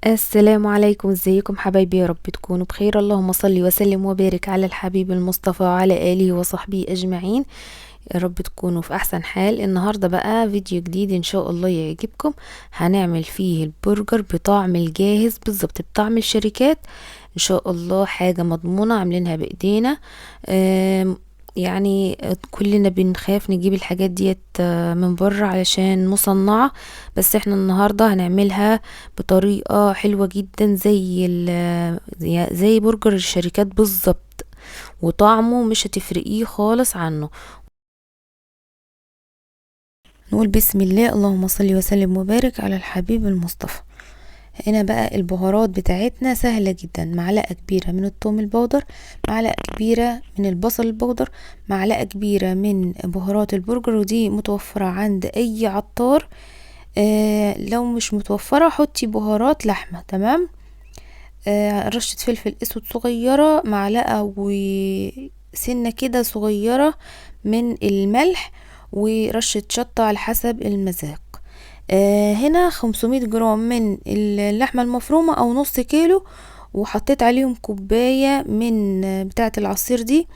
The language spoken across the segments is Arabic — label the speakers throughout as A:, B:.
A: السلام عليكم، ازيكم حبايبي؟ يا رب تكونوا بخير. اللهم صل وسلم وبارك على الحبيب المصطفى وعلى آله وصحبه أجمعين. يا رب تكونوا في أحسن حال. النهاردة بقى فيديو جديد إن شاء الله يعجبكم. هنعمل فيه البرجر بطعم الجاهز بالظبط، بطعم الشركات إن شاء الله. حاجة مضمونة عاملينها بإيدينا. آم، يعني كلنا بنخاف نجيب الحاجات ديت من بره علشان مصنعة، بس احنا النهاردة هنعملها بطريقة حلوة جدا زي برجر الشركات بالظبط، وطعمه مش هتفرقيه خالص عنه. نقول بسم الله، اللهم صل وسلم وبارك على الحبيب المصطفى. هنا بقى البهارات بتاعتنا سهلة جدا: معلقة كبيرة من الثوم البودر، معلقة كبيرة من البصل البودر، معلقة كبيرة من بهارات البرجر، ودي متوفرة عند اي عطار. لو مش متوفرة حطي بهارات لحمة. تمام. رشة فلفل اسود صغيرة، معلقة وسنة كده صغيرة من الملح، ورشة شطة على حسب المذاق. هنا 500 جرام من اللحمة المفرومة او نص كيلو، وحطيت عليهم كوباية من بتاعة العصير دي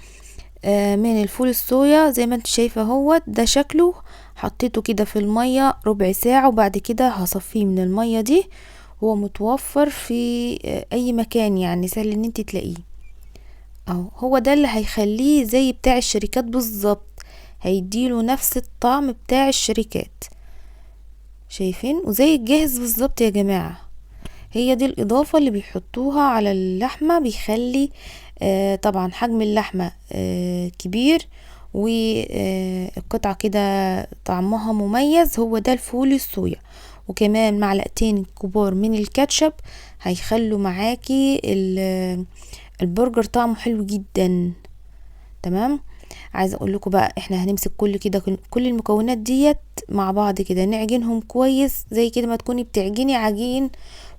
A: من الفول الصويا. زي ما انت شايفة هو ده شكله. حطيته كده في المية ربع ساعة، وبعد كده هصفيه من المية دي. هو متوفر في اي مكان، يعني سهل ان انت تلاقيه. اهو هو ده اللي هيخليه زي بتاع الشركات بالظبط، هيديله نفس الطعم بتاع الشركات. شايفين؟ وزي الجاهز بالظبط يا جماعة. هي دي الإضافة اللي بيحطوها على اللحمة، بيخلي طبعا حجم اللحمة كبير، والقطعة كده طعمها مميز. هو ده الفول الصويا. وكمان معلقتين كبار من الكاتشب هيخلوا معاكي البرجر طعمه حلو جدا. تمام. عايزه اقول لكم بقى، احنا هنمسك كل المكونات ديت مع بعض كده، نعجنهم كويس زي كده ما تكوني بتعجني عجين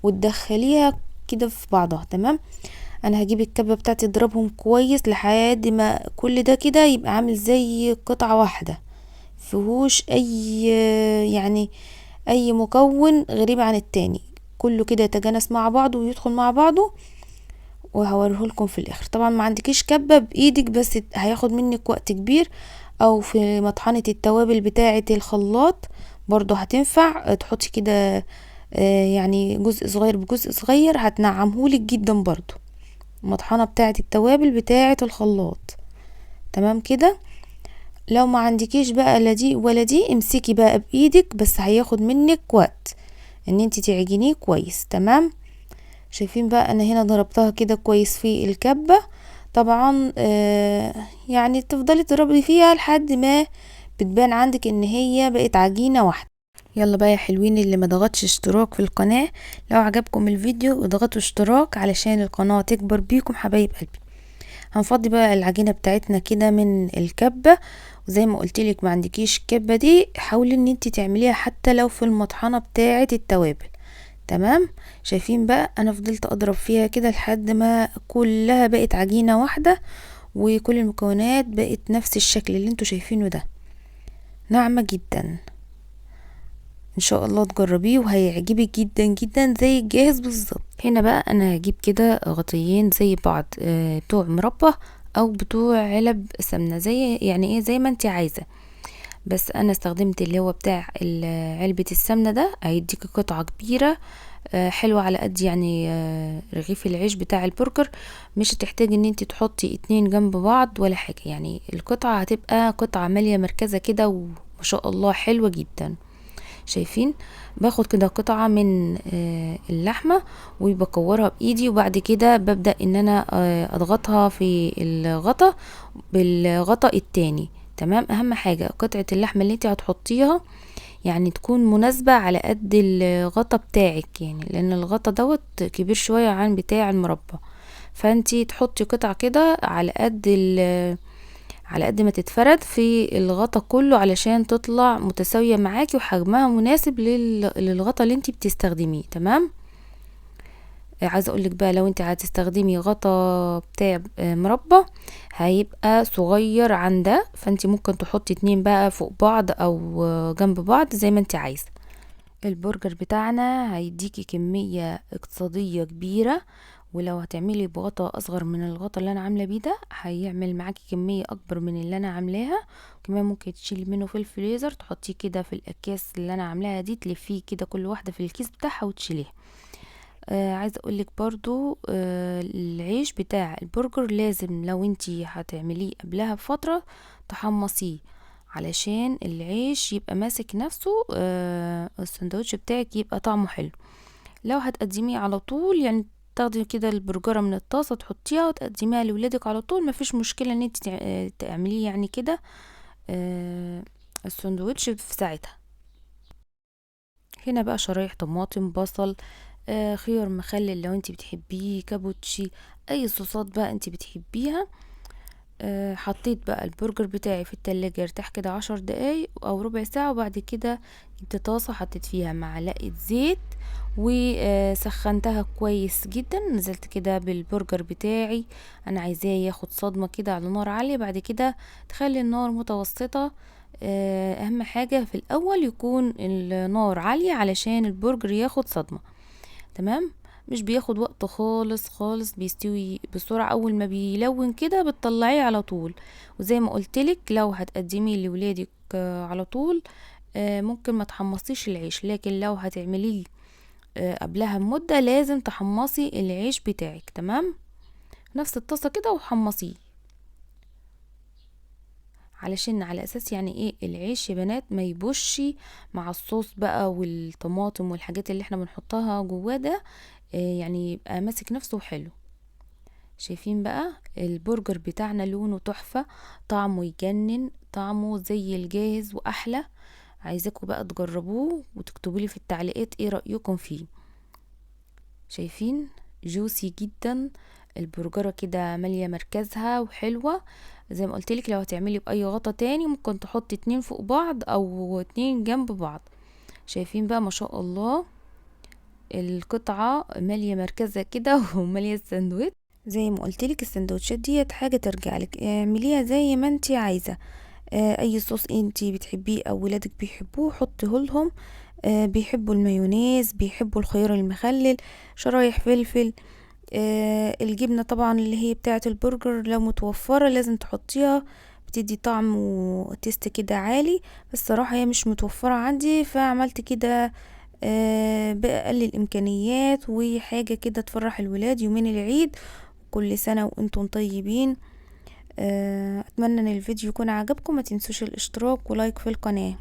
A: وتدخليها كده في بعضها. تمام. انا هجيب الكبه بتاعتي اضربهم كويس لحد ما كل ده كده يبقى عامل زي قطعه واحده، فيهوش اي يعني اي مكون غريب عن التاني، كله كده يتجانس مع بعضه ويدخل مع بعضه. وهوريه لكم في الاخر. طبعا ما عندكيش كبه بايدك بس هياخد منك وقت كبير، او في مطحنة التوابل بتاعة الخلاط برضو هتنفع تحطي كده يعني جزء صغير بجزء صغير، هتنعمهولك جدا برضو المطحنة بتاعة التوابل بتاعة الخلاط. تمام كده. لو ما عندكيش بقى لا دي ولا دي، امسكي بقى بايدك، بس هياخد منك وقت ان انت تعجنيه كويس. تمام. شايفين بقى انا هنا ضربتها كده كويس في الكبة. طبعا يعني تفضلي تضربي فيها لحد ما بتبان عندك ان هي بقت عجينة واحدة. يلا بقى يا حلوين، اللي ما ضغطش اشتراك في القناة، لو عجبكم الفيديو اضغطوا اشتراك علشان القناة تكبر بيكم حبايب قلبي. هنفضي بقى العجينة بتاعتنا كده من الكبة، وزي ما قلتلك ما عندكيش الكبة دي، حاولي ان انت تعمليها حتى لو في المطحنة بتاعة التوابل. تمام. شايفين بقى انا فضلت اضرب فيها كده لحد ما كلها بقت عجينة واحدة، وكل المكونات بقت نفس الشكل اللي انتوا شايفينه ده، ناعمة جدا. ان شاء الله تجربيه وهيعجبك جدا جدا زي الجاهز بالظبط. هنا بقى انا هجيب كده غطيين زي بعض، بتوع مربى او بتوع علب سمنة، زي يعني ايه زي ما انت عايزة. بس انا استخدمت اللي هو بتاع علبة السمنة ده، هيديك قطعة كبيرة حلوة على قد يعني رغيف العيش بتاع البرجر. مش هتحتاج ان انت تحطي اتنين جنب بعض ولا حاجة، يعني القطعة هتبقى قطعة مالية مركزة كده، وما شاء الله حلوة جدا. شايفين؟ باخد كده قطعة من اللحمة وبكورها بايدي، وبعد كده ببدأ ان انا اضغطها في الغطا بالغطا التاني. تمام. اهم حاجة قطعة اللحمة اللي انت هتحطيها يعني تكون مناسبة على قد الغطا بتاعك، يعني لان الغطا دوت كبير شوية عن بتاع المربى، فانتي تحطي قطع كده على قد ما تتفرد في الغطا كله، علشان تطلع متساوية معاكي وحجمها مناسب للغطا اللي انتي بتستخدميه. تمام. عايزه اقولك بقى، لو انت هتستخدمي غطا بتاع مربى هيبقى صغير عن ده، فانت ممكن تحطي اتنين بقى فوق بعض او جنب بعض زي ما انت عايزه. البرجر بتاعنا هيديكي كمية اقتصادية كبيرة، ولو هتعملي بغطا اصغر من الغطا اللي انا عامله بيه ده هيعمل معاكي كميه اكبر من اللي انا عاملاها. كمان ممكن تشيلي منه في الفريزر، تحطيه كده في الاكياس اللي انا عاملاها دي، تلفيه كده كل واحده في الكيس بتاعها وتشيليها. عايزه اقولك برضو العيش بتاع البرجر لازم لو انتي هتعمليه قبلها بفتره تحمصيه، علشان العيش يبقى ماسك نفسه، السندوتش بتاعك يبقى طعمه حلو. لو هتقدميه على طول يعني تاخدي كده البرجرة من الطاسة تحطيها وتقدميها لولادك على طول، مفيش مشكلة ان انت تعمليه يعني كده السندوتش في ساعتها. هنا بقى شرايح طماطم، بصل، خيار مخلل لو انت بتحبيه، كابوتشي، اي صوصات بقى انت بتحبيها. حطيت بقى البرجر بتاعي في التلاجة يرتاح كده 10 دقايق او ربع ساعة، وبعد كده جبت طاسة حطيت فيها معلقة زيت وسخنتها كويس جدا، نزلت كده بالبرجر بتاعي. انا عايزاه ياخد صدمة كده على نار عالية، بعد كده تخلي النار متوسطة. اهم حاجة في الاول يكون النار عالية علشان البرجر ياخد صدمة. تمام، مش بياخد وقت خالص خالص، بيستوي بسرعة. اول ما بيلون كده بتطلعيه على طول. وزي ما قلتلك لو هتقدميه لولادك على طول ممكن ما تحمصيش العيش، لكن لو هتعمليه قبلها بمدة لازم تحمصي العيش بتاعك. تمام، نفس الطاسة كده وحمصيه، علشان على اساس يعني ايه العيش يا بنات ما يبوش مع الصوص بقى والطماطم والحاجات اللي احنا بنحطها جواه ده، يعني يبقى ماسك نفسه حلو. شايفين بقى البرجر بتاعنا لونه تحفة، طعمه يجنن، طعمه زي الجاهز واحلى. عايزاكم بقى تجربوه وتكتبوا لي في التعليقات ايه رأيكم فيه. شايفين جوسي جدا، البرجرة كده مالية مركزها وحلوة. زي ما قلتلك لو هتعملي باي غطا تاني ممكن تحطي 2 فوق بعض او 2 جنب بعض. شايفين بقى ما شاء الله القطعة مالية مركزها كده ومالية الساندوتش. زي ما قلتلك السندوتشات ديت حاجة ترجعلك، اعمليها زي ما انتي عايزة. اي صوص انتي بتحبيه او ولادك بيحبوه حطيه لهم. بيحبوا المايونيز، بيحبوا الخيار المخلل، شرايح فلفل، الجبنة طبعا اللي هي بتاعة البرجر لو متوفرة لازم تحطيها، بتدي طعم وتيست كده عالي. بس صراحة هي مش متوفرة عندي فعملت كده بأقل الإمكانيات، وحاجة كده تفرح الولاد يومين العيد. كل سنة وانتم طيبين. اتمنى ان الفيديو يكون عجبكم، ما تنسوش الاشتراك ولايك في القناة.